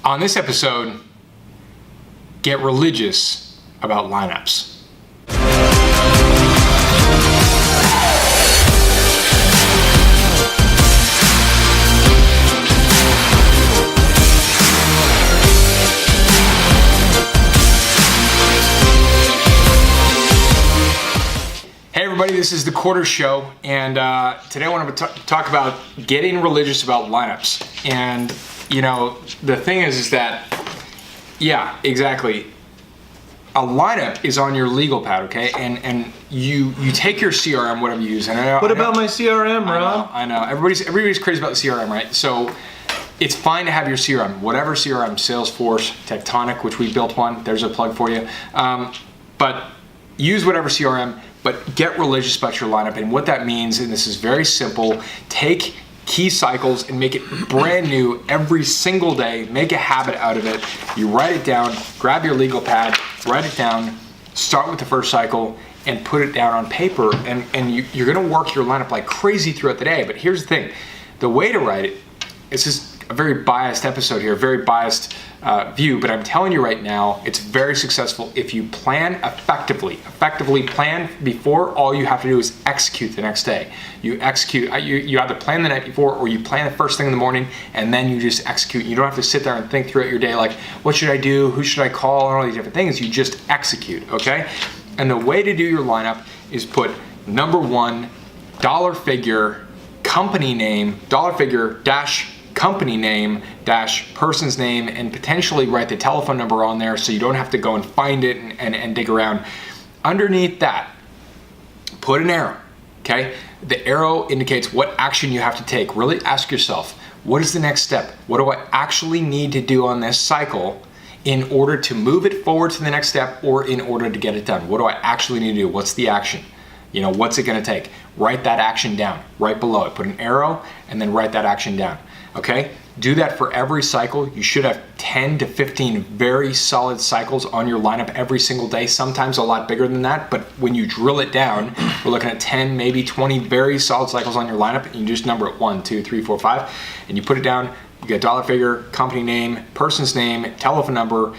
On this episode, get religious about lineups. Hey everybody, this is the Quarter Show, and today I want to talk about getting religious about lineups. And you know, the thing is that, yeah, exactly. A lineup is on your legal pad, okay? And you take your CRM, whatever you use. And What about my CRM, Rob? I know. Everybody's crazy about the CRM, right? So it's fine to have your CRM, whatever CRM, Salesforce, Tectonic, which we built one. There's a plug for you. But use whatever CRM, but get religious about your lineup. And what that means, and this is very simple, take key cycles and make it brand new every single day. Make a habit out of it. You write it down, grab your legal pad, write it down, start with the first cycle, and put it down on paper. And you're gonna work your lineup like crazy throughout the day. But here's the thing, the way to write it, this is a very biased episode here, very biased view, but I'm telling you right now, it's very successful if you plan effectively. Effectively plan before, all you have to do is execute the next day. You execute, you either plan the night before or you plan the first thing in the morning and then you just execute. You don't have to sit there and think throughout your day like, what should I do, who should I call, and all these different things. You just execute, okay? And the way to do your lineup is put number one, dollar figure, company name, dollar figure, dash company name, dash person's name, and potentially write the telephone number on there so you don't have to go and find it and dig around. Underneath that, put an arrow, okay? The arrow indicates what action you have to take. Really ask yourself, what is the next step? What do I actually need to do on this cycle in order to move it forward to the next step or in order to get it done? What do I actually need to do? What's the action? You know, what's it gonna take? Write that action down right below it. Put an arrow and then write that action down. Okay, do that for every cycle. You should have 10 to 15 very solid cycles on your lineup every single day, sometimes a lot bigger than that, but when you drill it down, we're looking at 10, maybe 20 very solid cycles on your lineup, and you just number it 1, 2, 3, 4, 5, and you put it down, you get dollar figure, company name, person's name, telephone number,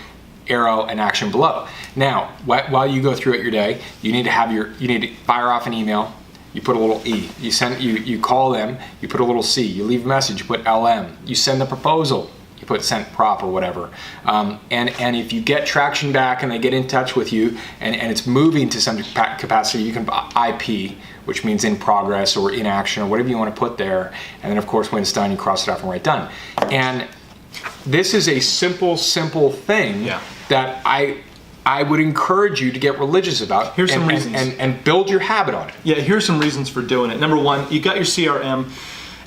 arrow, and action below. Now, while you go through it your day, you need to fire off an email. You put a little E. You call them. You put a little C. You leave a message. You put LM. You send the proposal. You put sent prop or whatever. And if you get traction back and they get in touch with you and it's moving to some capacity, you can put IP, which means in progress or in action or whatever you want to put there. And then of course when it's done, you cross it off and write done. And this is a simple thing that I would encourage you to get religious about. Here's some reasons. And build your habit on it. Yeah, here's some reasons for doing it. Number one, you got your CRM,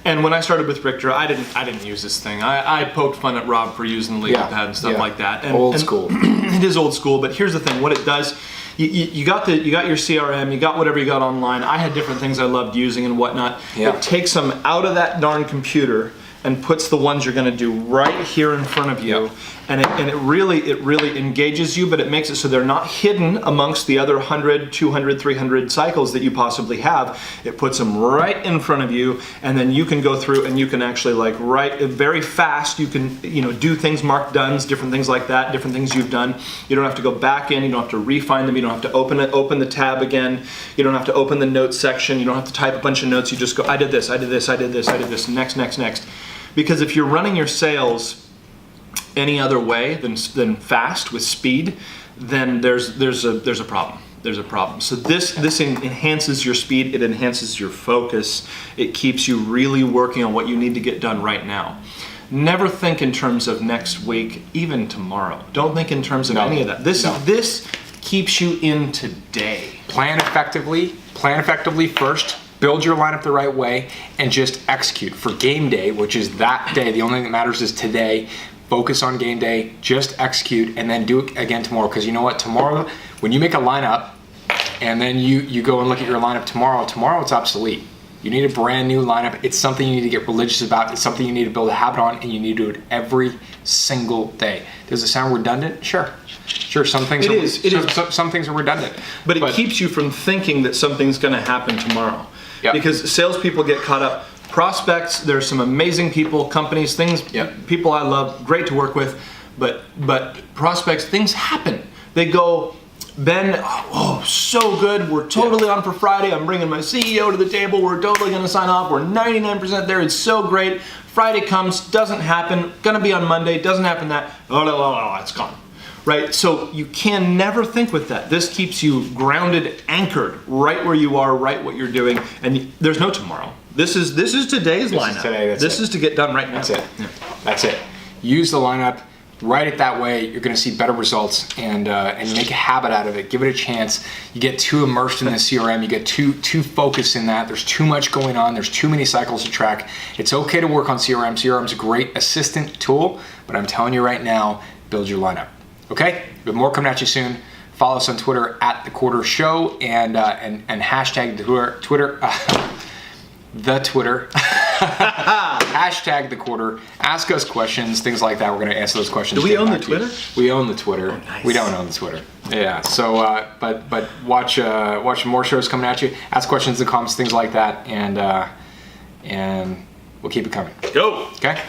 and when I started with Richter, I didn't use this thing. I poked fun at Rob for using the legal pad and stuff like that. Old school. It is old school, but here's the thing. What it does, you got your CRM, you got whatever you got online. I had different things I loved using and whatnot. Yeah. It takes them out of that darn computer and puts the ones you're going to do right here in front of you, and it really engages you, but it makes it so they're not hidden amongst the other 100, 200, 300 cycles that you possibly have. It puts them right in front of you, and then you can go through and you can actually like write very fast. You can do things, mark dones, different things like that, different things you've done. You don't have to go back in. You don't have to refine them. You don't have to open the tab again. You don't have to open the notes section. You don't have to type a bunch of notes. You just go, I did this, I did this, I did this, I did this, next. Because if you're running your sales any other way than fast with speed, then there's a problem. There's a problem. So this enhances your speed. It enhances your focus. It keeps you really working on what you need to get done right now. Never think in terms of next week, even tomorrow. Don't think in terms of any of that. This keeps you in today. Plan effectively first. Build your lineup the right way and just execute. For game day, which is that day, the only thing that matters is today. Focus on game day, just execute, and then do it again tomorrow. Because you know what, tomorrow, when you make a lineup and then you go and look at your lineup tomorrow it's obsolete. You need a brand new lineup. It's something you need to get religious about. It's something you need to build a habit on, and you need to do it every single day. Does it sound redundant? Sure. Some things some things are redundant. But it keeps you from thinking that something's going to happen tomorrow. Yep. Because salespeople get caught up, prospects. There's some amazing people, companies, things, Yep. people I love, great to work with. But prospects, things happen. They go, Ben, oh, so good. We're totally on for Friday. I'm bringing my CEO to the table. We're totally going to sign off. We're 99% there. It's so great. Friday comes, doesn't happen. Going to be on Monday, doesn't happen that. Oh, it's gone. Right? So you can never think with that. This keeps you grounded, anchored right where you are, right what you're doing. And there's no tomorrow. This is today's lineup. This is to get done right now. That's it. Yeah. That's it. Use the lineup. Write it that way. You're going to see better results, and make a habit out of it. Give it a chance. You get too immersed in the CRM. You get too focused in that. There's too much going on. There's too many cycles to track. It's okay to work on CRM. CRM's a great assistant tool, but I'm telling you right now, build your lineup. Okay? We have more coming at you soon. Follow us on Twitter at The Quarter Show, and hashtag the Twitter. The Twitter. Hashtag The Quarter. Ask us questions, things like that. We're going to answer those questions. Do we own the Twitter? We own the Twitter. Oh, nice. We don't own the Twitter. Yeah. So, but watch more shows coming at you. Ask questions in the comments, things like that, and we'll keep it coming. Go. Okay.